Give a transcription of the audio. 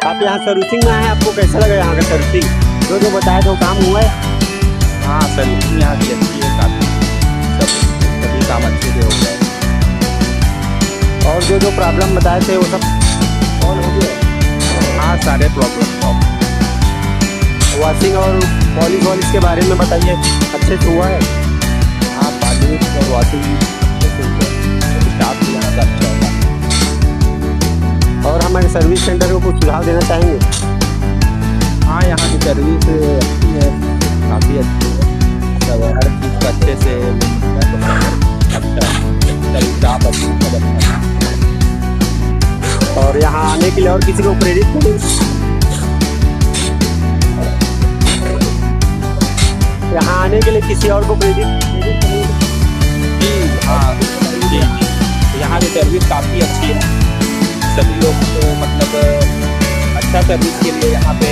आप यहाँ सर्विसिंग में आए, आपको कैसा लगा यहाँ का सर्विसिंग? जो बताया तो काम हुआ है? हाँ, सर्विसिंग यहाँ की अच्छी है काफ़ी। सभी काम अच्छे से हो गए। और जो प्रॉब्लम बताए थे वो सब सॉल्व हो गया? हाँ, सारे प्रॉब्लम सॉल्व। वॉशिंग और पॉलिश के बारे में बताइए, अच्छे से हुआ है? हाँ, पॉलिश और वॉशिंग अच्छे से हुआ है। स्टाफ भी यहाँ का अच्छा होगा। और हमारे सर्विस सेंटर को कुछ सुझाव देना चाहेंगे? हाँ, यहाँ की सर्विस अच्छी है, काफ़ी अच्छी है। सब हर चीज़ का अच्छे से अच्छा सब स्टाफ अच्छा है। और यहाँ आने के लिए और किसी को प्रेरित करें? यहाँ आने के लिए किसी और को प्रेरित करेंगे? जी हाँ, जी यहाँ की सर्विस काफ़ी अच्छी है। सभी लोग को मतलब अच्छा सर्विस के लिए यहाँ पे